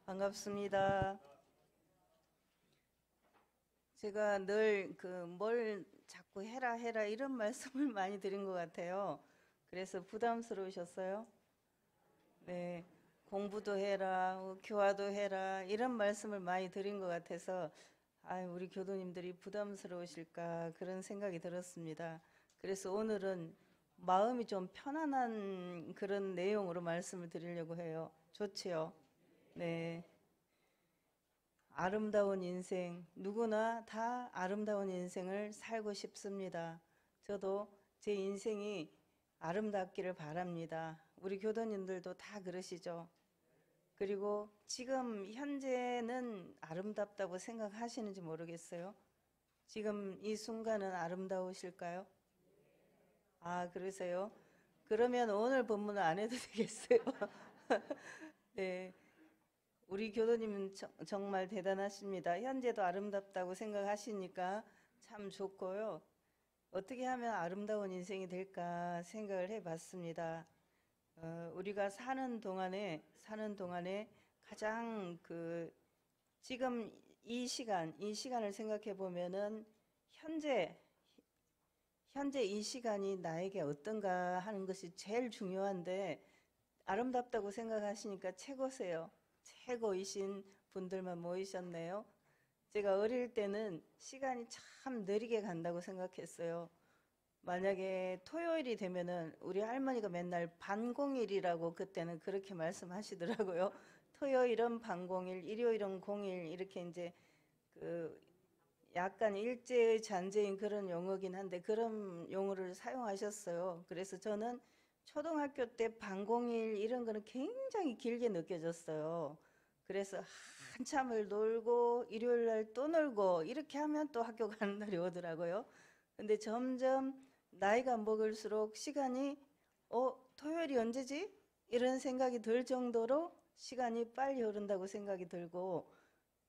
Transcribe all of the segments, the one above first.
반갑습니다. 제가 늘 뭘 자꾸 해라 이런 말씀을 많이 드린 것 같아요. 그래서 부담스러우셨어요? 네. 공부도 해라, 교화도 해라 이런 말씀을 많이 드린 것 같아서 우리 교도님들이 부담스러우실까 그런 생각이 들었습니다. 그래서 오늘은 마음이 좀 편안한 그런 내용으로 말씀을 드리려고 해요. 좋지요? 네. 아름다운 인생, 누구나 다 아름다운 인생을 살고 싶습니다. 저도 제 인생이 아름답기를 바랍니다. 우리 교도님들도 다 그러시죠? 그리고 지금 현재는 아름답다고 생각하시는지 모르겠어요. 지금 이 순간은 아름다우실까요? 아, 그러세요? 그러면 오늘 본문을 안 해도 되겠어요? 네. 우리 교도님은 정말 대단하십니다. 현재도 아름답다고 생각하시니까 참 좋고요. 어떻게 하면 아름다운 인생이 될까 생각을 해봤습니다. 우리가 사는 동안에 가장 지금 이 시간을 생각해 보면은 현재, 현재 이 시간이 나에게 어떤가 하는 것이 제일 중요한데 아름답다고 생각하시니까 최고세요. 최고이신 분들만 모이셨네요. 제가 어릴 때는 시간이 참 느리게 간다고 생각했어요. 만약에 토요일이 되면은 우리 할머니가 맨날 반공일이라고 그때는 그렇게 말씀하시더라고요. 토요일은 반공일, 일요일은 공일 이렇게 이제 그 약간 일제의 잔재인 그런 용어긴 한데 그런 용어를 사용하셨어요. 그래서 저는 초등학교 때 반공일 이런 거는 굉장히 길게 느껴졌어요. 그래서 한참을 놀고 일요일 날 또 놀고 이렇게 하면 또 학교 가는 날이 오더라고요. 근데 점점 나이가 먹을수록 시간이 토요일이 언제지? 이런 생각이 들 정도로 시간이 빨리 흐른다고 생각이 들고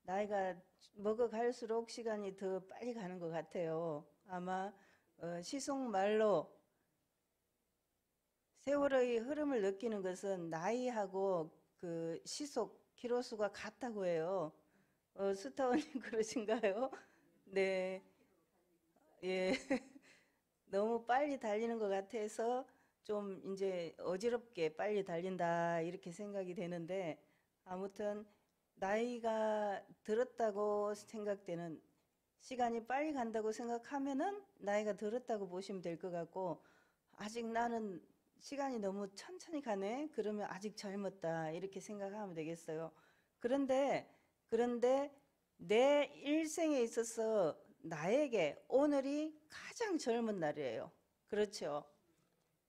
나이가 먹어갈수록 시간이 더 빨리 가는 것 같아요. 아마 시속말로 세월의 흐름을 느끼는 것은 나이하고 그 시속 키로수가 같다고 해요. 스타원님 그러신가요? 네, 예. 너무 빨리 달리는 것 같아서 좀 이제 어지럽게 빨리 달린다 이렇게 생각이 되는데 아무튼 나이가 들었다고 생각되는 시간이 빨리 간다고 생각하면은 나이가 들었다고 보시면 될 것 같고 아직 나는 시간이 너무 천천히 가네 그러면 아직 젊었다 이렇게 생각하면 되겠어요. 그런데 내 일생에 있어서 나에게 오늘이 가장 젊은 날이에요. 그렇죠?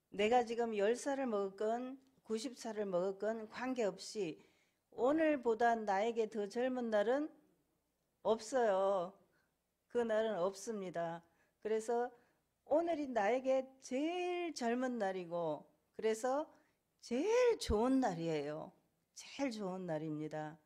내가 지금 10살을 먹었건 90살을 먹었건 관계없이 오늘보다 나에게 더 젊은 날은 없어요. 그 날은 없습니다. 그래서 오늘이 나에게 제일 젊은 날이고 그래서 제일 좋은 날이에요. 제일 좋은 날입니다.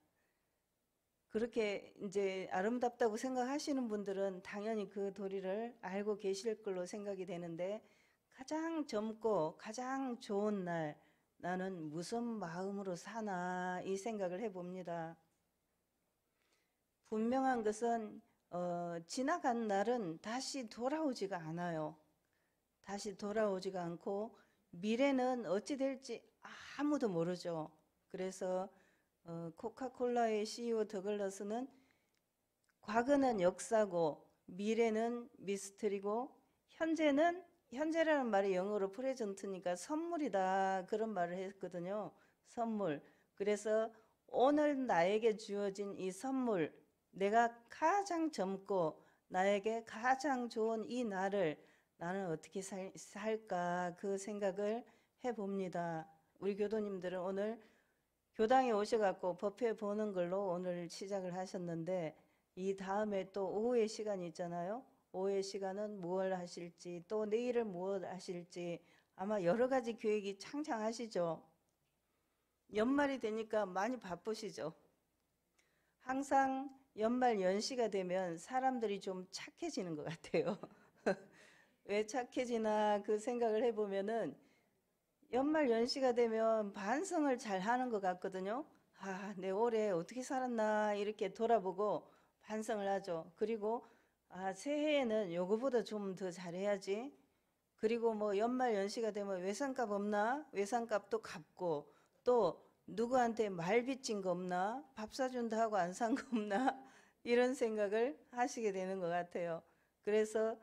그렇게 이제 아름답다고 생각하시는 분들은 당연히 그 도리를 알고 계실 걸로 생각이 되는데 가장 젊고 가장 좋은 날 나는 무슨 마음으로 사나 이 생각을 해봅니다. 분명한 것은 지나간 날은 다시 돌아오지가 않아요. 다시 돌아오지가 않고 미래는 어찌 될지 아무도 모르죠. 그래서 코카콜라의 CEO 더글라스는 과거는 역사고 미래는 미스터리고 현재라는 말이 영어로 프레젠트니까 선물이다 그런 말을 했거든요. 선물. 그래서 오늘 나에게 주어진 이 선물 내가 가장 젊고 나에게 가장 좋은 이 날을 나는 어떻게 살까 그 생각을 해봅니다. 우리 교도님들은 오늘 교당에 오셔갖고 법회 보는 걸로 오늘 시작을 하셨는데 이 다음에 또 오후의 시간이 있잖아요. 오후의 시간은 무엇을 하실지 또 내일은 무엇을 하실지 아마 여러 가지 계획이 창창하시죠. 연말이 되니까 많이 바쁘시죠. 항상 연말 연시가 되면 사람들이 좀 착해지는 것 같아요. 왜 착해지나 그 생각을 해보면은 연말 연시가 되면 반성을 잘 하는 것 같거든요. 아, 내 올해 어떻게 살았나 이렇게 돌아보고 반성을 하죠. 그리고 아, 새해에는 요거보다 좀 더 잘해야지. 그리고 뭐 연말 연시가 되면 외상값 없나? 외상값도 갚고 또 누구한테 말 빚진 거 없나? 밥 사준다 하고 안 산 거 없나? 이런 생각을 하시게 되는 것 같아요. 그래서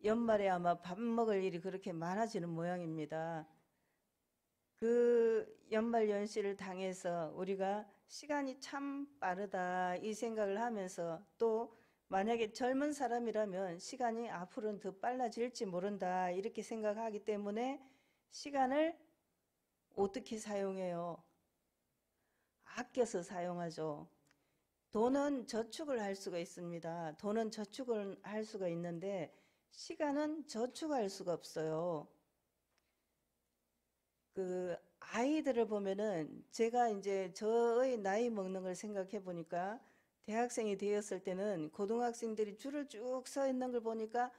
연말에 아마 밥 먹을 일이 그렇게 많아지는 모양입니다. 그 연말 연시를 당해서 우리가 시간이 참 빠르다 이 생각을 하면서 또 만약에 젊은 사람이라면 시간이 앞으로는 더 빨라질지 모른다 이렇게 생각하기 때문에 시간을 어떻게 사용해요? 아껴서 사용하죠. 돈은 저축을 할 수가 있습니다. 돈은 저축을 할 수가 있는데 시간은 저축할 수가 없어요. 그 아이들을 보면은 제가 이제 저의 나이 먹는 걸 생각해 보니까 대학생이 되었을 때는 고등학생들이 줄을 쭉 서 있는 걸 보니까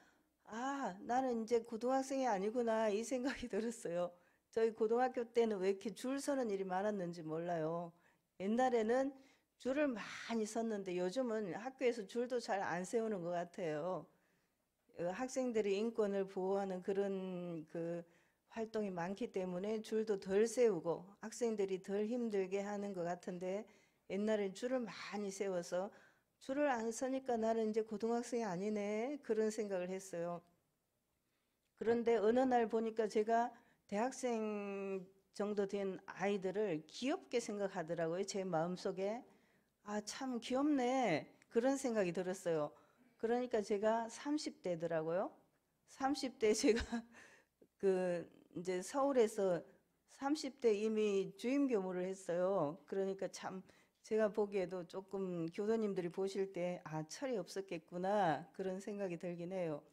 아, 나는 이제 고등학생이 아니구나 이 생각이 들었어요. 저희 고등학교 때는 왜 이렇게 줄 서는 일이 많았는지 몰라요. 옛날에는 줄을 많이 섰는데 요즘은 학교에서 줄도 잘 안 세우는 것 같아요. 학생들의 인권을 보호하는 그런 그 활동이 많기 때문에 줄도 덜 세우고 학생들이 덜 힘들게 하는 것 같은데 옛날엔 줄을 많이 세워서 줄을 안 서니까 나는 이제 고등학생이 아니네 그런 생각을 했어요. 그런데 어느 날 보니까 제가 대학생 정도 된 아이들을 귀엽게 생각하더라고요. 제 마음속에. 아, 참 귀엽네. 그런 생각이 들었어요. 그러니까 제가 30대더라고요. 30대 제가 그 이제 서울에서 30대 이미 주임 교무를 했어요. 그러니까 참 제가 보기에도 조금 교도님들이 보실 때 아, 철이 없었겠구나 그런 생각이 들긴 해요.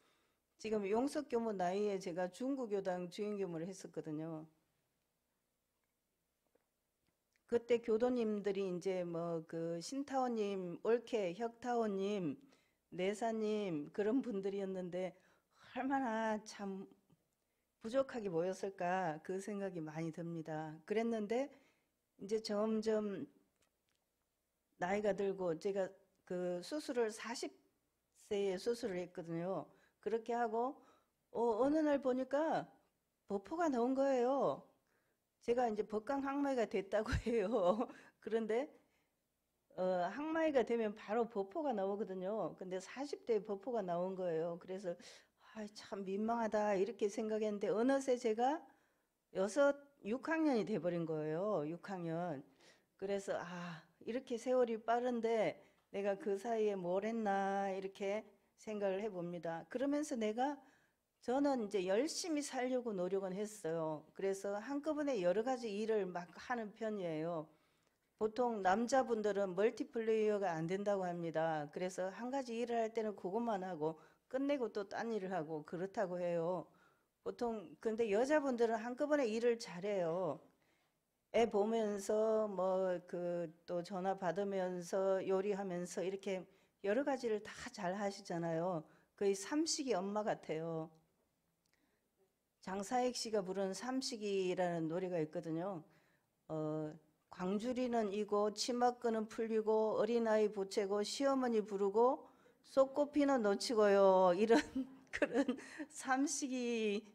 지금 용석 교무 나이에 제가 중구교당 주임 교무를 했었거든요. 그때 교도님들이 이제 뭐 그 신타원님, 올케, 혁타원님, 내사님 그런 분들이었는데 얼마나 참 부족하게 보였을까 그 생각이 많이 듭니다. 그랬는데 이제 점점 나이가 들고 제가 그 수술을 40세에 수술을 했거든요. 그렇게 하고 어느 날 보니까 버퍼가 나온 거예요. 제가 이제 법강 항마이가 됐다고 해요. 그런데 항마이가 되면 바로 버퍼가 나오거든요. 근데 40대에 버퍼가 나온 거예요. 그래서 아, 참 민망하다 이렇게 생각했는데 어느새 제가 6학년이 돼버린 거예요. 6학년. 그래서 아, 이렇게 세월이 빠른데 내가 그 사이에 뭘 했나 이렇게 생각을 해봅니다. 그러면서 내가 저는 이제 열심히 살려고 노력은 했어요. 그래서 한꺼번에 여러 가지 일을 막 하는 편이에요. 보통 남자분들은 멀티플레이어가 안 된다고 합니다. 그래서 한 가지 일을 할 때는 그것만 하고 끝내고 또 딴 일을 하고 그렇다고 해요. 보통 근데 여자분들은 한꺼번에 일을 잘해요. 애 보면서 뭐 그 또 전화 받으면서 요리하면서 이렇게 여러 가지를 다 잘 하시잖아요. 거의 삼식이 엄마 같아요. 장사익 씨가 부른 삼식이라는 노래가 있거든요. 어, 광주리는 이고 치마끈은 풀리고 어린아이 보채고 시어머니 부르고 손꼽히는 놓치고요. 이런 그런 삼식이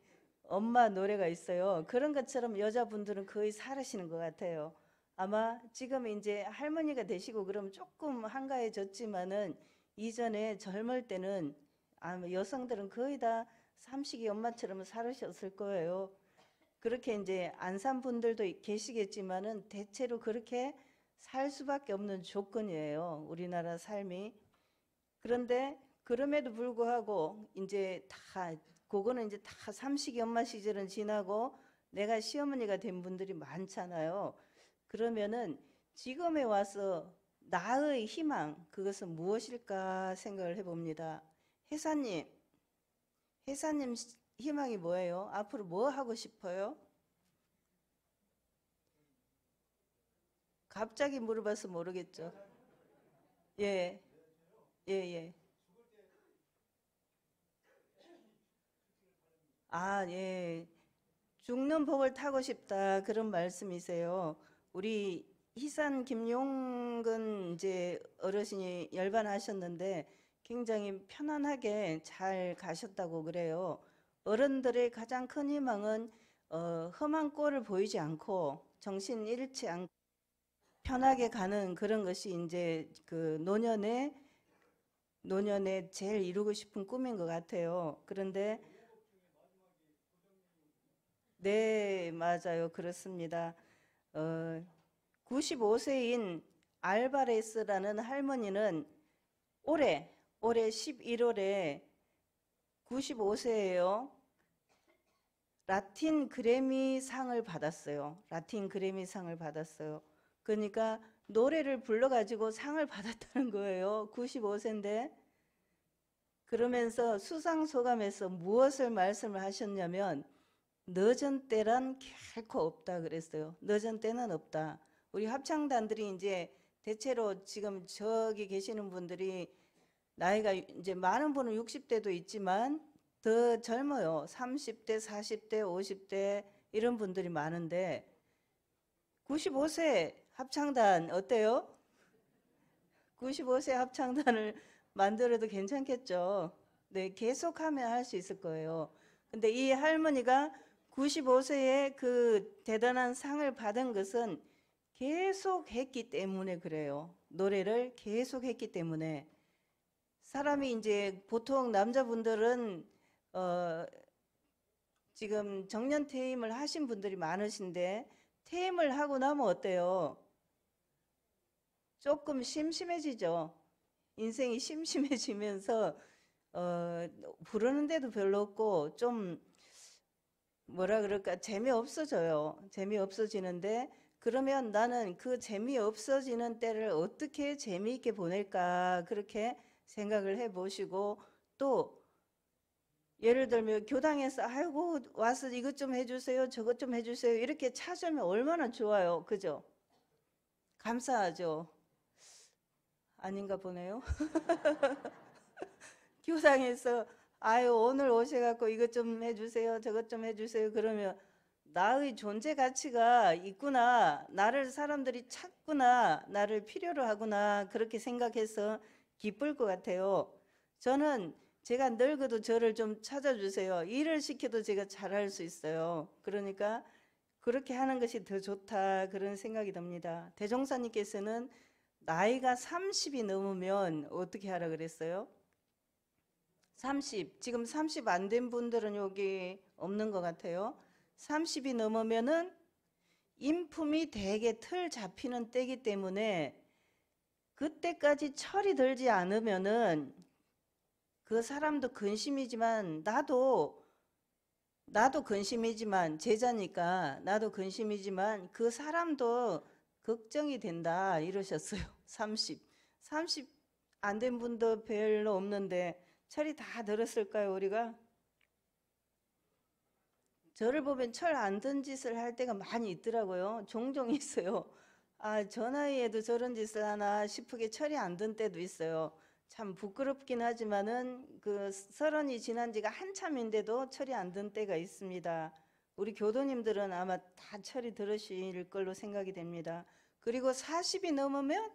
엄마 노래가 있어요. 그런 것처럼 여자분들은 거의 살으시는 것 같아요. 아마 지금 이제 할머니가 되시고 그럼 조금 한가해졌지만은 이전에 젊을 때는 아마 여성들은 거의 다 삼식이 엄마처럼 살으셨을 거예요. 그렇게 이제 안 산 분들도 계시겠지만은 대체로 그렇게 살 수밖에 없는 조건이에요. 우리나라 삶이. 그런데 그럼에도 불구하고 이제 다 그거는 이제 다 삼식이 엄마 시절은 지나고 내가 시어머니가 된 분들이 많잖아요. 그러면은 지금에 와서 나의 희망 그것은 무엇일까 생각을 해봅니다. 회사님, 회사님 희망이 뭐예요? 앞으로 뭐 하고 싶어요? 갑자기 물어봐서 모르겠죠. 예, 예, 예. 아, 예. 죽는 복을 타고 싶다. 그런 말씀이세요. 우리 희산 김용근 이제 어르신이 열반하셨는데 굉장히 편안하게 잘 가셨다고 그래요. 어른들의 가장 큰 희망은 험한 꼴을 보이지 않고 정신 잃지 않고 편하게 가는 그런 것이 이제 그 노년에 제일 이루고 싶은 꿈인 것 같아요. 그런데 네, 맞아요. 그렇습니다. 어, 95세인 알바레스라는 할머니는 올해 11월에 95세예요. 라틴 그래미 상을 받았어요. 라틴 그래미 상을 받았어요. 그러니까 노래를 불러가지고 상을 받았다는 거예요. 95세인데. 그러면서 수상 소감에서 무엇을 말씀을 하셨냐면 늦은 때란 결코 없다 그랬어요. 늦은 때는 없다. 우리 합창단들이 이제 대체로 지금 저기 계시는 분들이 나이가 이제 많은 분은 60대도 있지만 더 젊어요. 30대, 40대, 50대 이런 분들이 많은데 95세 합창단 어때요? 95세 합창단을 만들어도 괜찮겠죠. 네, 계속하면 할 수 있을 거예요. 근데 이 할머니가 95세에 그 대단한 상을 받은 것은 계속 했기 때문에 그래요. 노래를 계속 했기 때문에. 사람이 이제 보통 남자분들은 어 지금 정년 퇴임을 하신 분들이 많으신데 퇴임을 하고 나면 어때요? 조금 심심해지죠. 인생이 심심해지면서 부르는 데도 별로 없고 좀 뭐라 그럴까 재미없어져요. 재미없어지는데 그러면 나는 그 재미없어지는 때를 어떻게 재미있게 보낼까 그렇게 생각을 해보시고 또 예를 들면 교당에서 아이고 와서 이것 좀 해주세요 저것 좀 해주세요 이렇게 찾으면 얼마나 좋아요. 그죠? 감사하죠. 아닌가 보네요. 교당에서 아유 오늘 오셔갖고 이것 좀 해주세요 저것 좀 해주세요 그러면 나의 존재 가치가 있구나 나를 사람들이 찾구나 나를 필요로 하구나 그렇게 생각해서 기쁠 것 같아요. 저는 제가 늙어도 저를 좀 찾아주세요. 일을 시켜도 제가 잘할 수 있어요. 그러니까 그렇게 하는 것이 더 좋다 그런 생각이 듭니다. 대종사님께서는 나이가 30이 넘으면 어떻게 하라 그랬어요? 30, 지금 30 안 된 분들은 여기 없는 것 같아요. 30이 넘으면은 인품이 되게 틀 잡히는 때이기 때문에 그때까지 철이 들지 않으면은 그 사람도 근심이지만 나도 근심이지만 제자니까 나도 근심이지만 그 사람도 걱정이 된다 이러셨어요. 30 안 된 분도 별로 없는데 철이 다 들었을까요 우리가? 저를 보면 철 안 든 짓을 할 때가 많이 있더라고요. 종종 있어요. 아, 저 나이에도 저런 짓을 하나 싶게 철이 안 든 때도 있어요. 참 부끄럽긴 하지만은 그 서른이 지난 지가 한참인데도 철이 안 든 때가 있습니다. 우리 교도님들은 아마 다 철이 들으실 걸로 생각이 됩니다. 그리고 40이 넘으면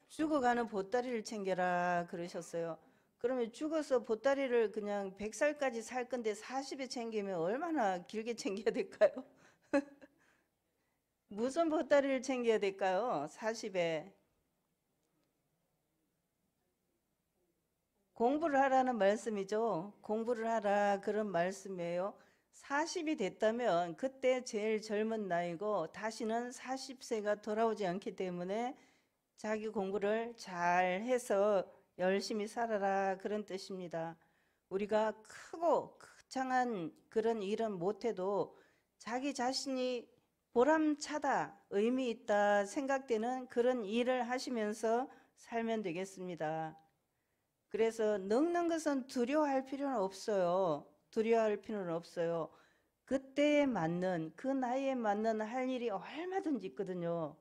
죽어가는 보따리를 챙겨라 그러셨어요. 그러면 죽어서 보따리를 그냥 100살까지 살 건데 40에 챙기면 얼마나 길게 챙겨야 될까요? 무슨 보따리를 챙겨야 될까요? 40에. 공부를 하라는 말씀이죠. 공부를 하라 그런 말씀이에요. 40이 됐다면 그때 제일 젊은 나이고 다시는 40세가 돌아오지 않기 때문에 자기 공부를 잘 해서 열심히 살아라 그런 뜻입니다. 우리가 크고 거창한 그런 일은 못해도 자기 자신이 보람차다, 의미 있다 생각되는 그런 일을 하시면서 살면 되겠습니다. 그래서 늙는 것은 두려워할 필요는 없어요. 두려워할 필요는 없어요. 그때에 맞는 그 나이에 맞는 할 일이 얼마든지 있거든요.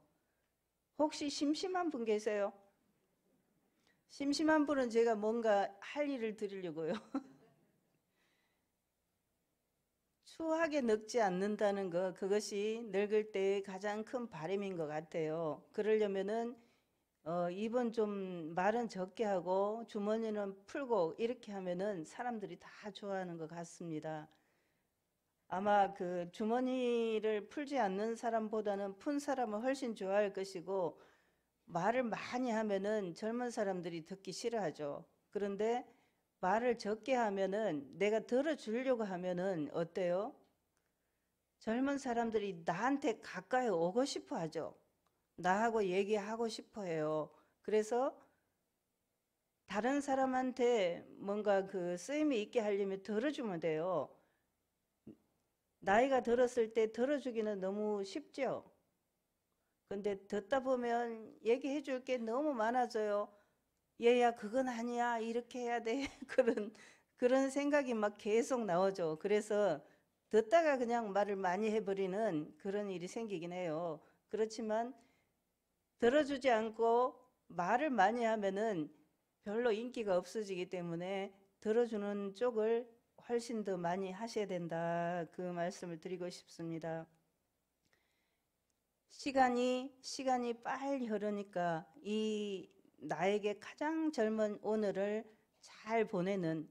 혹시 심심한 분 계세요? 심심한 분은 제가 뭔가 할 일을 드리려고요. 추하게 늙지 않는다는 거, 그것이 늙을 때의 가장 큰 바람인 것 같아요. 그러려면은 입은 좀 말은 적게 하고 주머니는 풀고 이렇게 하면은 사람들이 다 좋아하는 것 같습니다. 아마 그 주머니를 풀지 않는 사람보다는 푼 사람은 훨씬 좋아할 것이고, 말을 많이 하면은 젊은 사람들이 듣기 싫어하죠. 그런데 말을 적게 하면은 내가 들어주려고 하면은 어때요? 젊은 사람들이 나한테 가까이 오고 싶어 하죠. 나하고 얘기하고 싶어 해요. 그래서 다른 사람한테 뭔가 그 쓰임이 있게 하려면 들어주면 돼요. 나이가 들었을 때 들어주기는 너무 쉽죠. 근데 듣다 보면 얘기해 줄 게 너무 많아져요. 얘야, 그건 아니야. 이렇게 해야 돼. 그런 생각이 막 계속 나오죠. 그래서 듣다가 그냥 말을 많이 해버리는 그런 일이 생기긴 해요. 그렇지만 들어주지 않고 말을 많이 하면은 별로 인기가 없어지기 때문에 들어주는 쪽을 훨씬 더 많이 하셔야 된다. 그 말씀을 드리고 싶습니다. 시간이 빨리 흐르니까 이 나에게 가장 젊은 오늘을 잘 보내는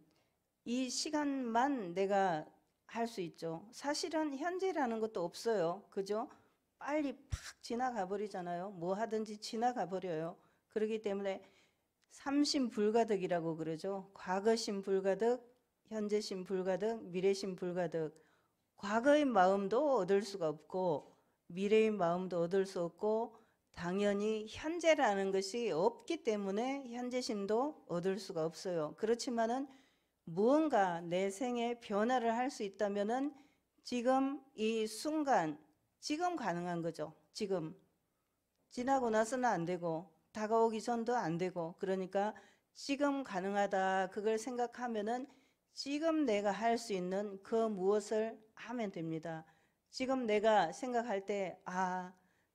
이 시간만 내가 할 수 있죠. 사실은 현재라는 것도 없어요. 그죠? 빨리 팍 지나가 버리잖아요. 뭐 하든지 지나가 버려요. 그렇기 때문에 삼심불가득이라고 그러죠. 과거심 불가득, 현재심 불가득, 미래심 불가득. 과거의 마음도 얻을 수가 없고 미래의 마음도 얻을 수 없고 당연히 현재라는 것이 없기 때문에 현재심도 얻을 수가 없어요. 그렇지만은 무언가 내 생에 변화를 할 수 있다면은 지금 이 순간, 지금 가능한 거죠. 지금. 지나고 나서는 안 되고, 다가오기 전도 안 되고, 그러니까 지금 가능하다. 그걸 생각하면은 지금 내가 할 수 있는 그 무엇을 하면 됩니다. 지금 내가 생각할 때,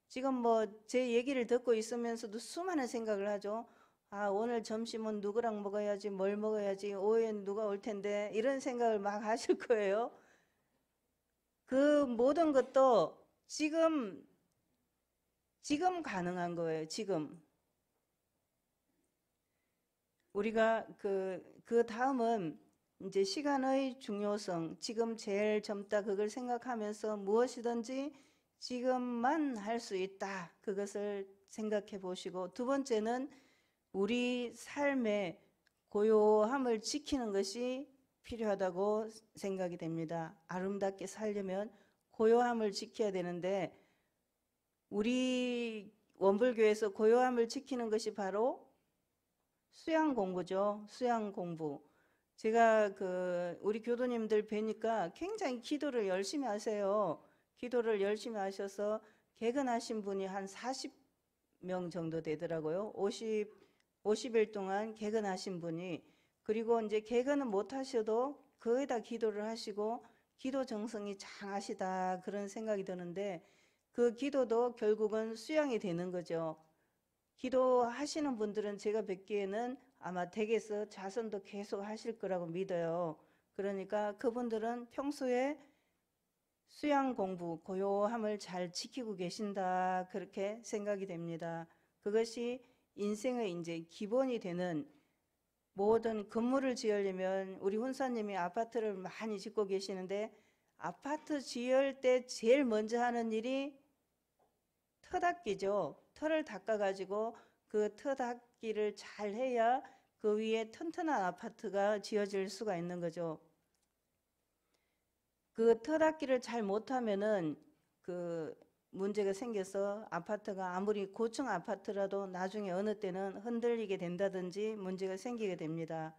지금 뭐 제 얘기를 듣고 있으면서도 수많은 생각을 하죠. 오늘 점심은 누구랑 먹어야지, 뭘 먹어야지, 오후엔 누가 올 텐데, 이런 생각을 막 하실 거예요. 그 모든 것도 지금 가능한 거예요, 지금. 우리가 그 다음은 이제 시간의 중요성, 지금 제일 젊다, 그걸 생각하면서 무엇이든지 지금만 할 수 있다. 그것을 생각해 보시고, 두 번째는 우리 삶의 고요함을 지키는 것이 필요하다고 생각이 됩니다. 아름답게 살려면 고요함을 지켜야 되는데 우리 원불교에서 고요함을 지키는 것이 바로 수양 공부죠. 수양 공부. 제가 우리 교도님들 뵈니까 굉장히 기도를 열심히 하세요. 기도를 열심히 하셔서 개근하신 분이 한 40명 정도 되더라고요. 50일 동안 개근하신 분이. 그리고 이제 개근은 못 하셔도 거의 다 기도를 하시고 기도 정성이 장하시다 그런 생각이 드는데 그 기도도 결국은 수양이 되는 거죠. 기도하시는 분들은 제가 뵙기에는 아마 댁에서 자선도 계속 하실 거라고 믿어요. 그러니까 그분들은 평소에 수양 공부, 고요함을 잘 지키고 계신다 그렇게 생각이 됩니다. 그것이 인생의 이제 기본이 되는 모든 건물을 지으려면 우리 훈사님이 아파트를 많이 짓고 계시는데 아파트 지을 때 제일 먼저 하는 일이 터닦기죠. 터를 닦아가지고 그 터닦기를 잘 해야 그 위에 튼튼한 아파트가 지어질 수가 있는 거죠. 그 터닦기를 잘 못하면은 그 문제가 생겨서 아파트가 아무리 고층 아파트라도 나중에 어느 때는 흔들리게 된다든지 문제가 생기게 됩니다.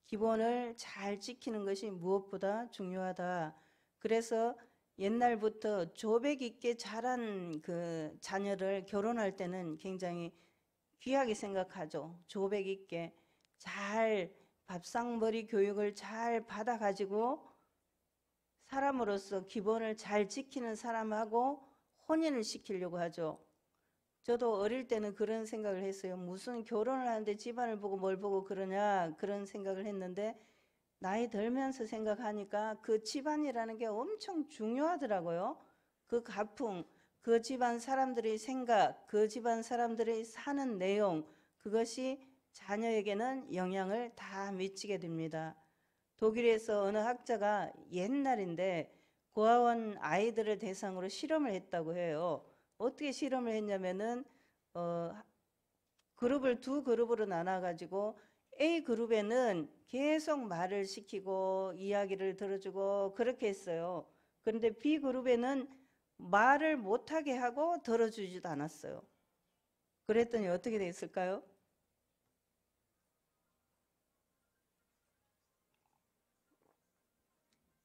기본을 잘 지키는 것이 무엇보다 중요하다. 그래서 옛날부터 조백 있게 자란 그 자녀를 결혼할 때는 굉장히 귀하게 생각하죠. 조백 있게 잘 밥상머리 교육을 잘 받아가지고 사람으로서 기본을 잘 지키는 사람하고 혼인을 시키려고 하죠. 저도 어릴 때는 그런 생각을 했어요. 무슨 결혼을 하는데 집안을 보고 뭘 보고 그러냐 그런 생각을 했는데 나이 들면서 생각하니까 그 집안이라는 게 엄청 중요하더라고요. 그 가풍, 그 집안 사람들의 생각, 그 집안 사람들의 사는 내용, 그것이 자녀에게는 영향을 다 미치게 됩니다. 독일에서 어느 학자가 옛날인데 고아원 아이들을 대상으로 실험을 했다고 해요. 어떻게 실험을 했냐면은 어, 그룹을 두 그룹으로 나눠가지고 A 그룹에는 계속 말을 시키고 이야기를 들어주고 그렇게 했어요. 그런데 B 그룹에는 말을 못하게 하고 들어주지도 않았어요. 그랬더니 어떻게 됐을까요?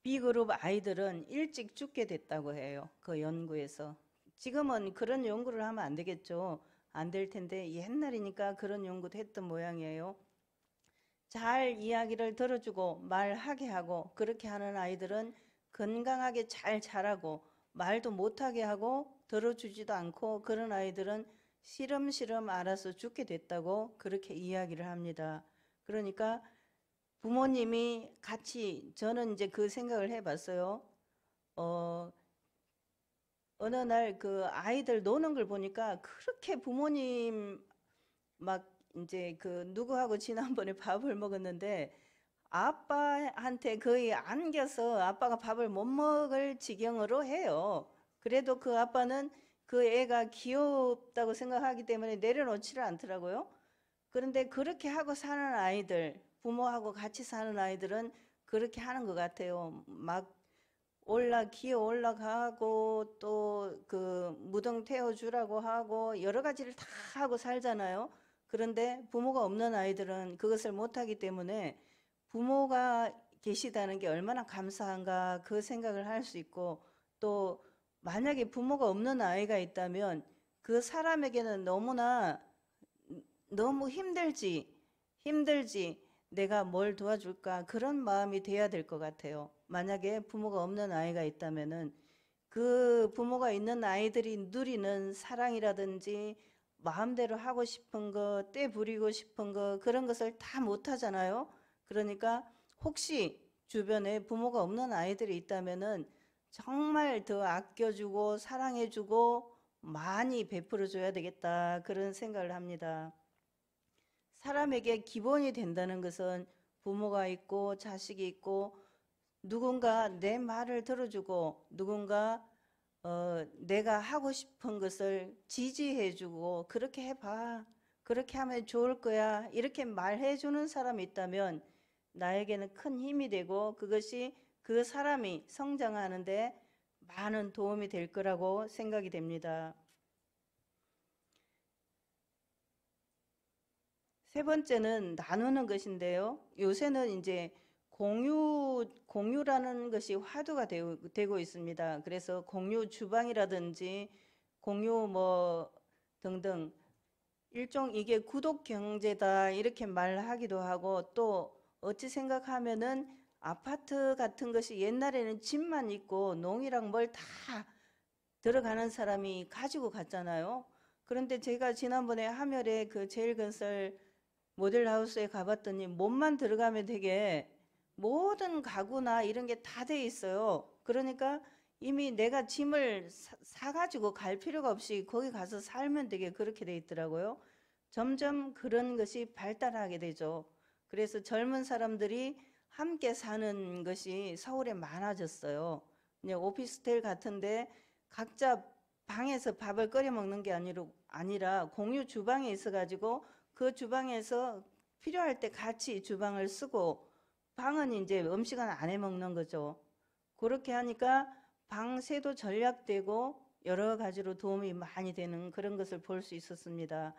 B그룹 아이들은 일찍 죽게 됐다고 해요. 그 연구에서. 지금은 그런 연구를 하면 안 되겠죠. 안 될 텐데 옛날이니까 그런 연구도 했던 모양이에요. 잘 이야기를 들어주고 말하게 하고 그렇게 하는 아이들은 건강하게 잘 자라고, 말도 못하게 하고 들어주지도 않고 그런 아이들은 시름시름 알아서 죽게 됐다고 그렇게 이야기를 합니다. 그러니까 부모님이 같이, 저는 이제 그 생각을 해봤어요. 어, 어느 날 그 아이들 노는 걸 보니까 그렇게 부모님 막 이제 그 누구하고 지난번에 밥을 먹었는데 아빠한테 거의 안겨서 아빠가 밥을 못 먹을 지경으로 해요. 그래도 그 아빠는 그 애가 귀엽다고 생각하기 때문에 내려놓지를 않더라고요. 그런데 그렇게 하고 사는 아이들, 부모하고 같이 사는 아이들은 그렇게 하는 것 같아요. 막 기어 올라가고 또 그 무등 태워주라고 하고 여러 가지를 다 하고 살잖아요. 그런데 부모가 없는 아이들은 그것을 못하기 때문에 부모가 계시다는 게 얼마나 감사한가 그 생각을 할 수 있고, 또 만약에 부모가 없는 아이가 있다면 그 사람에게는 너무 힘들지, 내가 뭘 도와줄까, 그런 마음이 돼야 될 것 같아요. 만약에 부모가 없는 아이가 있다면은 그 부모가 있는 아이들이 누리는 사랑이라든지 마음대로 하고 싶은 거, 때 부리고 싶은 거, 그런 것을 다 못하잖아요. 그러니까 혹시 주변에 부모가 없는 아이들이 있다면은 정말 더 아껴주고 사랑해주고 많이 베풀어줘야 되겠다, 그런 생각을 합니다. 사람에게 기본이 된다는 것은 부모가 있고 자식이 있고 누군가 내 말을 들어주고 누군가 내가 하고 싶은 것을 지지해주고 그렇게 해봐, 그렇게 하면 좋을 거야, 이렇게 말해주는 사람이 있다면 나에게는 큰 힘이 되고 그것이 그 사람이 성장하는데 많은 도움이 될 거라고 생각이 됩니다. 세 번째는 나누는 것인데요. 요새는 이제 공유라는 것이 화두가 되고 있습니다. 그래서 공유 주방이라든지 공유 뭐 등등, 일종 이게 구독 경제다 이렇게 말하기도 하고, 또 어찌 생각하면은 아파트 같은 것이 옛날에는 집만 있고 농이랑 뭘 다 들어가는 사람이 가지고 갔잖아요. 그런데 제가 지난번에 함열에 그 제일건설 모델하우스에 가봤더니 몸만 들어가면 되게 모든 가구나 이런 게 다 돼 있어요. 그러니까 이미 내가 짐을 사가지고 갈 필요가 없이 거기 가서 살면 되게 그렇게 돼 있더라고요. 점점 그런 것이 발달하게 되죠. 그래서 젊은 사람들이 함께 사는 것이 서울에 많아졌어요. 그냥 오피스텔 같은데 각자 방에서 밥을 끓여 먹는 게 아니라 공유 주방에 있어가지고 그 주방에서 필요할 때 같이 주방을 쓰고 방은 이제 음식은 안 해 먹는 거죠. 그렇게 하니까 방 세도 절약되고 여러 가지로 도움이 많이 되는 그런 것을 볼 수 있었습니다.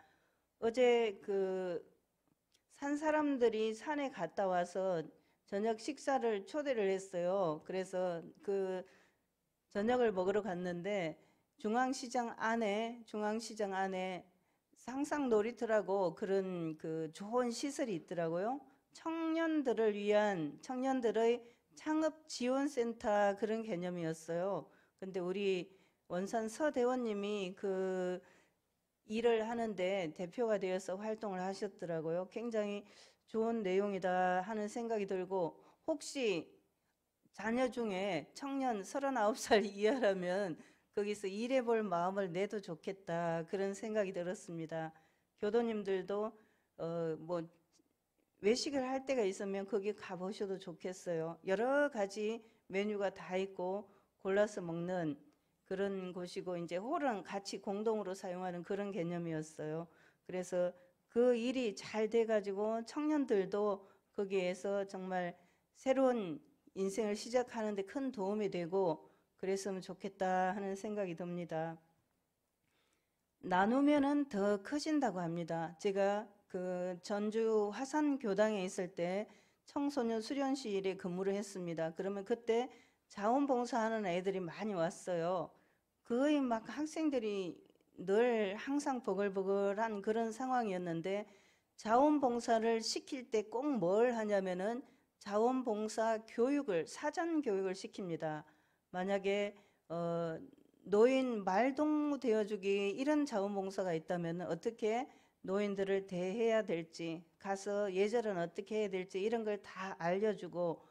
어제 그 산 사람들이 산에 갔다 와서 저녁 식사를 초대를 했어요. 그래서 그 저녁을 먹으러 갔는데 중앙시장 안에 상상 놀이터라고 그런 그 좋은 시설이 있더라고요. 청년들의 창업 지원 센터 그런 개념이었어요. 근데 우리 원산 서대원님이 그 일을 하는데 대표가 되어서 활동을 하셨더라고요. 굉장히 좋은 내용이다 하는 생각이 들고, 혹시 자녀 중에 청년 39살 이하라면 거기서 일해볼 마음을 내도 좋겠다 그런 생각이 들었습니다. 교도님들도 뭐 외식을 할 때가 있으면 거기 가보셔도 좋겠어요. 여러 가지 메뉴가 다 있고 골라서 먹는 그런 곳이고 이제 홀은 같이 공동으로 사용하는 그런 개념이었어요. 그래서 그 일이 잘 돼가지고 청년들도 거기에서 정말 새로운 인생을 시작하는 데 큰 도움이 되고 그랬으면 좋겠다 하는 생각이 듭니다. 나누면은 더 커진다고 합니다. 제가 그 전주 화산교당에 있을 때 청소년 수련실에 근무를 했습니다. 그러면 그때 자원봉사하는 애들이 많이 왔어요. 거의 막 학생들이 늘 항상 버글버글한 그런 상황이었는데 자원봉사를 시킬 때 꼭 뭘 하냐면은 자원봉사 교육을, 사전 교육을 시킵니다. 만약에 노인 말동무 되어주기 이런 자원봉사가 있다면 어떻게 노인들을 대해야 될지, 가서 예절은 어떻게 해야 될지 이런 걸 다 알려주고,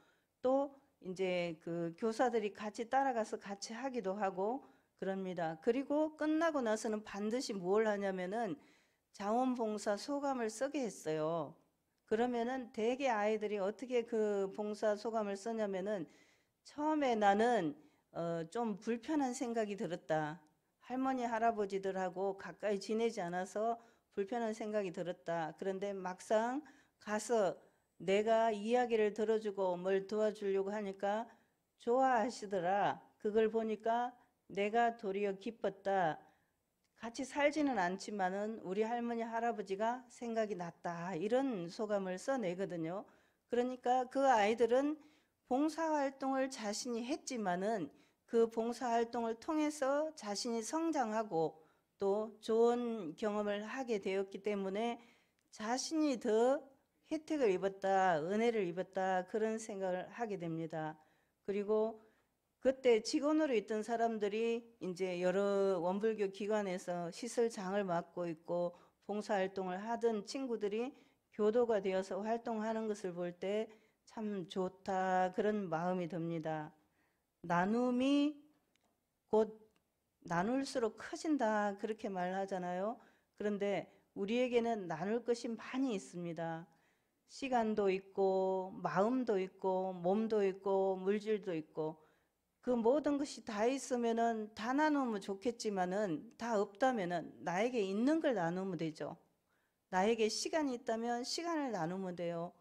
또 이제 그 교사들이 같이 따라가서 같이 하기도 하고 그럽니다. 그리고 끝나고 나서는 반드시 뭘 하냐면은 자원봉사 소감을 쓰게 했어요. 그러면은 대개 아이들이 어떻게 그 봉사 소감을 쓰냐면은 처음에 나는 좀 불편한 생각이 들었다. 할머니, 할아버지들하고 가까이 지내지 않아서 불편한 생각이 들었다. 그런데 막상 가서 내가 이야기를 들어주고 뭘 도와주려고 하니까 좋아하시더라. 그걸 보니까 내가 도리어 기뻤다. 같이 살지는 않지만은 우리 할머니, 할아버지가 생각이 났다. 이런 소감을 써내거든요. 그러니까 그 아이들은 봉사활동을 자신이 했지만은 그 봉사활동을 통해서 자신이 성장하고 또 좋은 경험을 하게 되었기 때문에 자신이 더 혜택을 입었다, 은혜를 입었다 그런 생각을 하게 됩니다. 그리고 그때 직원으로 있던 사람들이 이제 여러 원불교 기관에서 시설장을 맡고 있고 봉사활동을 하던 친구들이 교도가 되어서 활동하는 것을 볼 때 참 좋다 그런 마음이 듭니다. 나눔이 곧 나눌수록 커진다 그렇게 말하잖아요. 그런데 우리에게는 나눌 것이 많이 있습니다. 시간도 있고 마음도 있고 몸도 있고 물질도 있고 그 모든 것이 다 있으면은 다 나누면 좋겠지만은 다 없다면은 나에게 있는 걸 나누면 되죠. 나에게 시간이 있다면 시간을 나누면 돼요.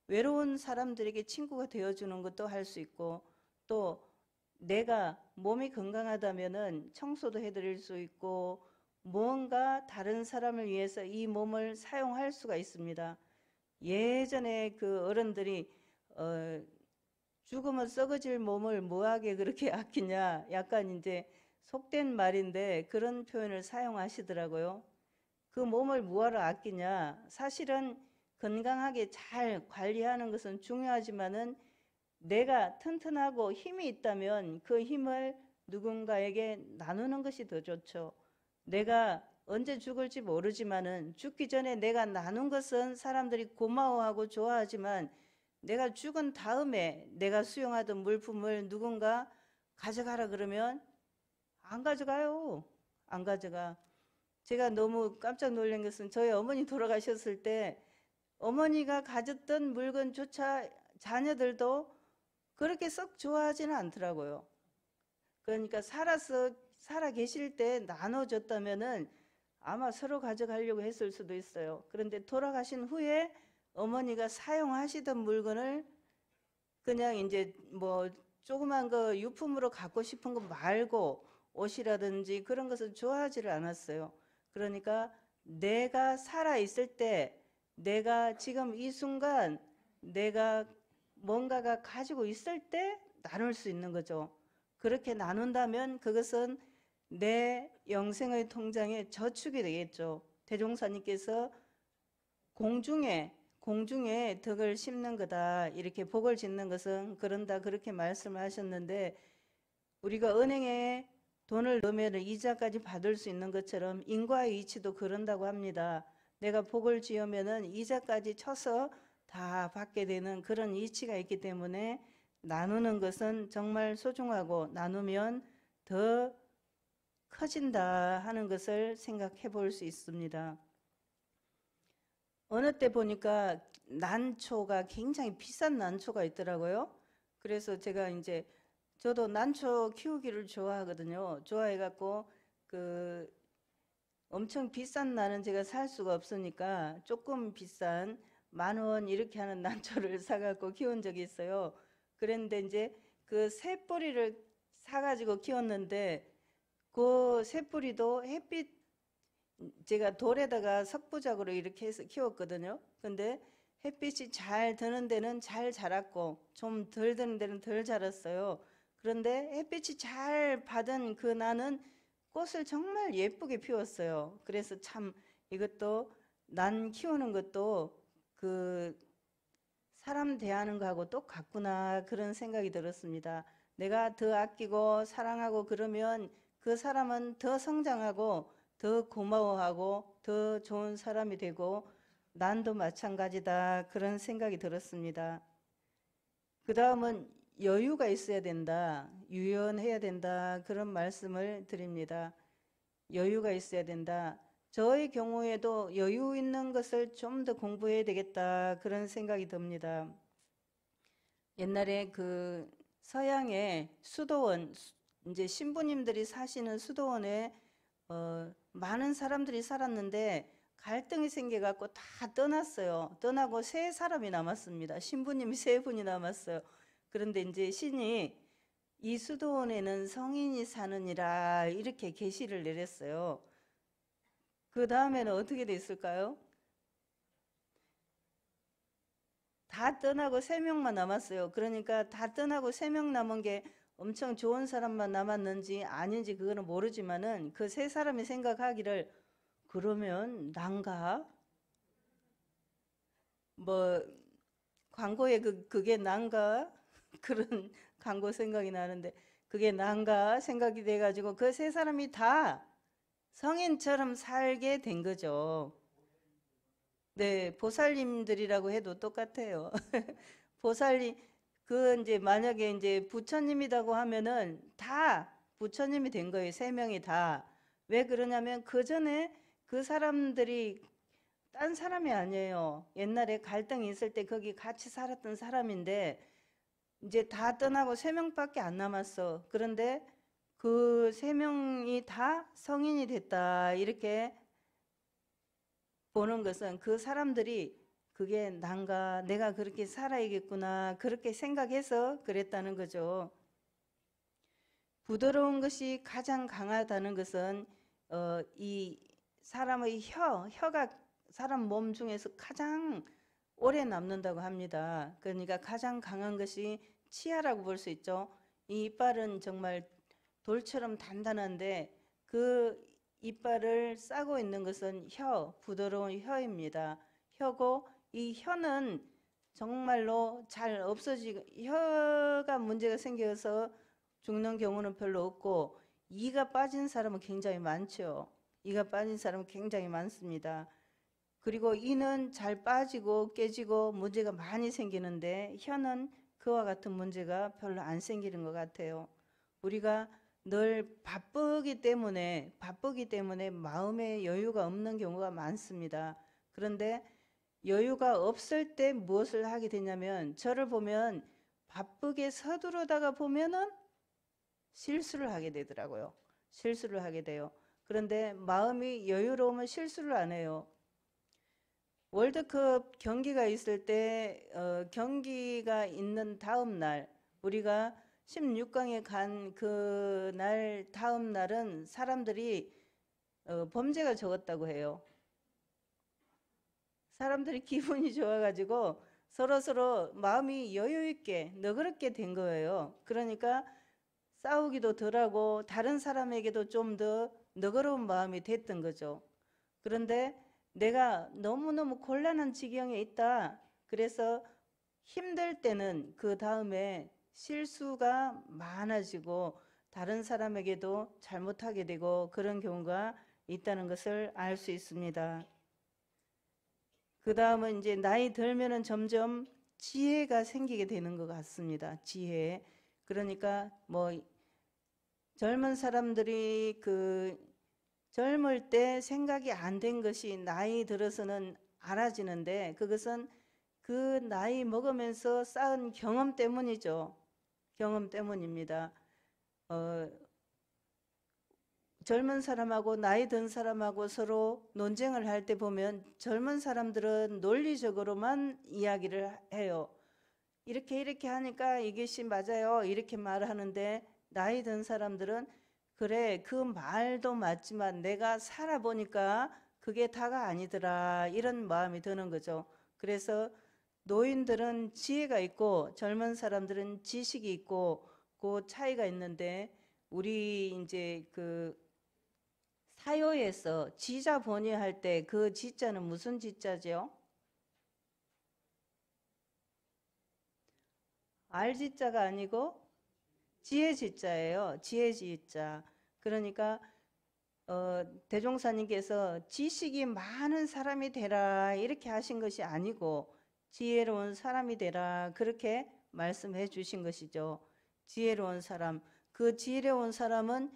외로운 사람들에게 친구가 되어주는 것도 할 수 있고 또 내가 몸이 건강하다면은 청소도 해드릴 수 있고 무언가 다른 사람을 위해서 이 몸을 사용할 수가 있습니다. 예전에 그 어른들이 죽으면 썩어질 몸을 뭐하게 그렇게 아끼냐 약간 이제 속된 말인데 그런 표현을 사용하시더라고요. 그 몸을 뭐하러 아끼냐 사실은 건강하게 잘 관리하는 것은 중요하지만은 내가 튼튼하고 힘이 있다면 그 힘을 누군가에게 나누는 것이 더 좋죠. 내가 언제 죽을지 모르지만은 죽기 전에 내가 나눈 것은 사람들이 고마워하고 좋아하지만 내가 죽은 다음에 내가 수용하던 물품을 누군가 가져가라 그러면 안 가져가요. 안 가져가. 제가 너무 깜짝 놀란 것은 저희 어머니 돌아가셨을 때 어머니가 가졌던 물건조차 자녀들도 그렇게 썩 좋아하지는 않더라고요. 그러니까 살아 계실 때 나눠줬다면은 아마 서로 가져가려고 했을 수도 있어요. 그런데 돌아가신 후에 어머니가 사용하시던 물건을 그냥 이제 뭐 조그만 거 유품으로 갖고 싶은 거 말고 옷이라든지 그런 것을 좋아하지를 않았어요. 그러니까 내가 살아 있을 때 내가 지금 이 순간 내가 뭔가가 가지고 있을 때 나눌 수 있는 거죠. 그렇게 나눈다면 그것은 내 영생의 통장에 저축이 되겠죠. 대종사님께서 공중에 덕을 심는 거다. 이렇게 복을 짓는 것은 그런다. 그렇게 말씀하셨는데 우리가 은행에 돈을 넣으면 이자까지 받을 수 있는 것처럼 인과의 이치도 그런다고 합니다. 내가 복을 지으면은 이자까지 쳐서 다 받게 되는 그런 이치가 있기 때문에 나누는 것은 정말 소중하고 나누면 더 커진다 하는 것을 생각해 볼 수 있습니다. 어느 때 보니까 난초가 굉장히 비싼 난초가 있더라고요. 그래서 제가 이제 저도 난초 키우기를 좋아하거든요. 좋아해갖고 그 엄청 비싼 나는 제가 살 수가 없으니까 조금 비싼 10,000원 이렇게 하는 난초를 사갖고 키운 적이 있어요. 그런데 이제 그 새뿌리를 사가지고 키웠는데 그 새뿌리도 햇빛 제가 돌에다가 석부작으로 이렇게 해서 키웠거든요. 근데 햇빛이 잘 드는 데는 잘 자랐고 좀 덜 드는 데는 덜 자랐어요. 그런데 햇빛이 잘 받은 그 나는 꽃을 정말 예쁘게 피웠어요. 그래서 참 이것도 난 키우는 것도 그 사람 대하는 거하고 똑같구나 그런 생각이 들었습니다. 내가 더 아끼고 사랑하고 그러면 그 사람은 더 성장하고 더 고마워하고 더 좋은 사람이 되고 난도 마찬가지다 그런 생각이 들었습니다. 그 다음은 여유가 있어야 된다, 유연해야 된다 그런 말씀을 드립니다. 여유가 있어야 된다. 저의 경우에도 여유 있는 것을 좀 더 공부해야 되겠다 그런 생각이 듭니다. 옛날에 그 서양의 수도원, 이제 신부님들이 사시는 수도원에 많은 사람들이 살았는데 갈등이 생겨갖고 다 떠났어요. 떠나고 세 사람이 남았습니다. 신부님이 세 분이 남았어요. 그런데 이제 신이 이 수도원에는 성인이 사느니라 이렇게 계시를 내렸어요. 그 다음에는 어떻게 됐을까요? 다 떠나고 3명만 남았어요. 그러니까 다 떠나고 3명 남은 게 엄청 좋은 사람만 남았는지 아닌지 그거는 모르지만은 그 세 사람이 생각하기를 그러면 난가? 뭐 광고에 그게 난가? 그런 광고 생각이 나는데 그게 난가 생각이 돼가지고 그 세 사람이 다 성인처럼 살게 된 거죠. 네, 보살님들이라고 해도 똑같아요. 보살님, 그 이제 만약에 이제 부처님이라고 하면은 다 부처님이 된 거예요. 3명이 다. 왜 그러냐면 그 전에 그 사람들이 딴 사람이 아니에요. 옛날에 갈등이 있을 때 거기 같이 살았던 사람인데 이제 다 떠나고 3명밖에 안 남았어. 그런데 그 3명이 다 성인이 됐다. 이렇게 보는 것은 그 사람들이 그게 난가, 내가 그렇게 살아야겠구나, 그렇게 생각해서 그랬다는 거죠. 부드러운 것이 가장 강하다는 것은 이 사람의 혀가 사람 몸 중에서 가장 오래 남는다고 합니다. 그러니까 가장 강한 것이 치아라고 볼 수 있죠. 이 이빨은 정말 돌처럼 단단한데 그 이빨을 싸고 있는 것은 부드러운 혀입니다. 혀고 이 혀는 정말로 잘 없어지고 혀가 문제가 생겨서 죽는 경우는 별로 없고 이가 빠진 사람은 굉장히 많죠. 이가 빠진 사람은 굉장히 많습니다. 그리고 이는 잘 빠지고 깨지고 문제가 많이 생기는데 혀는 그와 같은 문제가 별로 안 생기는 것 같아요. 우리가 늘 바쁘기 때문에 마음의 여유가 없는 경우가 많습니다. 그런데 여유가 없을 때 무엇을 하게 되냐면 저를 보면 바쁘게 서두르다가 보면은 실수를 하게 되더라고요. 실수를 하게 돼요. 그런데 마음이 여유로우면 실수를 안 해요. 월드컵 경기가 있을 때 경기가 있는 다음 날 우리가 16강에 간 그 날 다음 날은 사람들이 범죄가 적었다고 해요. 사람들이 기분이 좋아가지고 서로 마음이 여유 있게 너그럽게 된 거예요. 그러니까 싸우기도 덜하고 다른 사람에게도 좀 더 너그러운 마음이 됐던 거죠. 그런데 내가 너무너무 곤란한 지경에 있다. 그래서 힘들 때는 그 다음에 실수가 많아지고 다른 사람에게도 잘못하게 되고 그런 경우가 있다는 것을 알 수 있습니다. 그 다음은 이제 나이 들면은 점점 지혜가 생기게 되는 것 같습니다. 지혜. 그러니까 뭐 젊은 사람들이 그 젊을 때 생각이 안 된 것이 나이 들어서는 알아지는데 그것은 그 나이 먹으면서 쌓은 경험 때문이죠. 경험 때문입니다. 젊은 사람하고 나이 든 사람하고 서로 논쟁을 할 때 보면 젊은 사람들은 논리적으로만 이야기를 해요. 이렇게 하니까 이것이 맞아요. 이렇게 말하는데 나이 든 사람들은 그래 그 말도 맞지만 내가 살아보니까 그게 다가 아니더라 이런 마음이 드는 거죠. 그래서 노인들은 지혜가 있고 젊은 사람들은 지식이 있고 그 차이가 있는데 우리 이제 그 사요에서 지자 번역할 때 그 지자는 무슨 지자죠? 알지자가 아니고 지혜지자예요. 지혜지자. 그러니까 대종사님께서 지식이 많은 사람이 되라 이렇게 하신 것이 아니고 지혜로운 사람이 되라 그렇게 말씀해 주신 것이죠. 지혜로운 사람. 그 지혜로운 사람은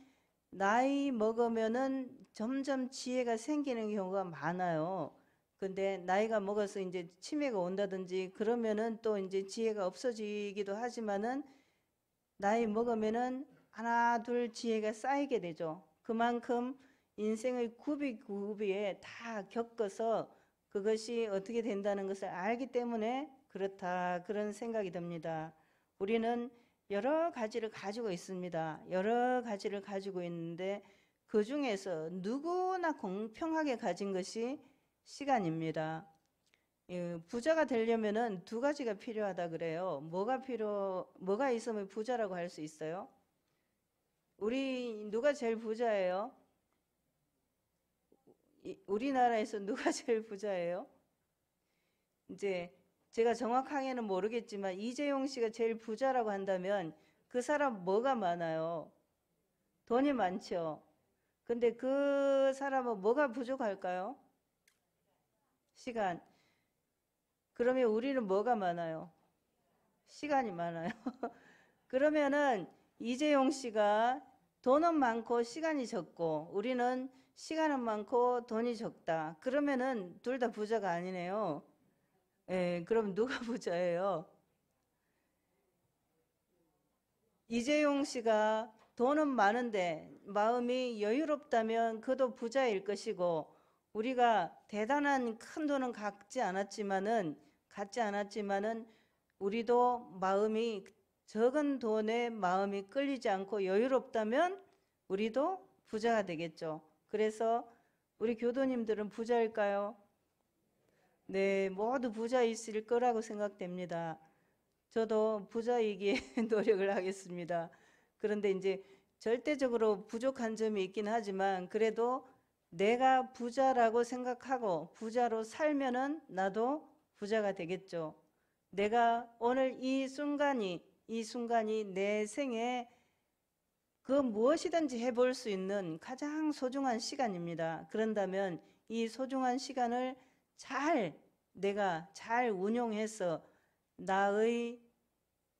나이 먹으면은 점점 지혜가 생기는 경우가 많아요. 근데 나이가 먹어서 이제 치매가 온다든지 그러면은 또 이제 지혜가 없어지기도 하지만은 나이 먹으면은 하나 둘 지혜가 쌓이게 되죠. 그만큼 인생의 구비구비에 다 겪어서 그것이 어떻게 된다는 것을 알기 때문에 그렇다 그런 생각이 듭니다. 우리는 여러 가지를 가지고 있습니다. 여러 가지를 가지고 있는데 그 중에서 누구나 공평하게 가진 것이 시간입니다. 부자가 되려면은 두 가지가 필요하다 그래요. 뭐가 있으면 부자라고 할 수 있어요? 우리 누가 제일 부자예요? 우리나라에서 누가 제일 부자예요? 이제 제가 정확하게는 모르겠지만 이재용 씨가 제일 부자라고 한다면 그 사람 뭐가 많아요? 돈이 많죠. 근데 그 사람은 뭐가 부족할까요? 시간. 그러면 우리는 뭐가 많아요? 시간이 많아요. 그러면은 이재용 씨가 돈은 많고 시간이 적고 우리는 시간은 많고 돈이 적다. 그러면은 둘 다 부자가 아니네요. 예, 그럼 누가 부자예요? 이재용 씨가 돈은 많은데 마음이 여유롭다면 그도 부자일 것이고 우리가 대단한 큰 돈은 갖지 않았지만은 우리도 마음이 적은 돈에 마음이 끌리지 않고 여유롭다면 우리도 부자가 되겠죠. 그래서 우리 교도님들은 부자일까요? 네, 모두 부자 있을 거라고 생각됩니다. 저도 부자이기에 노력을 하겠습니다. 그런데 이제 절대적으로 부족한 점이 있긴 하지만 그래도 내가 부자라고 생각하고 부자로 살면은 나도 부자가 되겠죠. 내가 오늘 이 순간이 내 생에 그 무엇이든지 해볼 수 있는 가장 소중한 시간입니다. 그런다면 이 소중한 시간을 내가 잘 운용해서 나의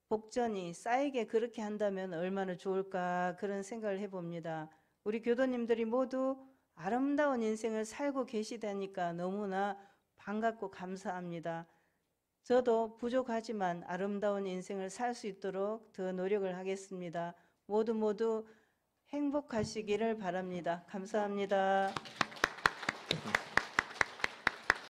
복전이 쌓이게 그렇게 한다면 얼마나 좋을까 그런 생각을 해봅니다. 우리 교도님들이 모두 아름다운 인생을 살고 계시다니까 너무나 반갑고 감사합니다. 저도 부족하지만 아름다운 인생을 살 수 있도록 더 노력을 하겠습니다. 모두 행복하시기를 바랍니다. 감사합니다.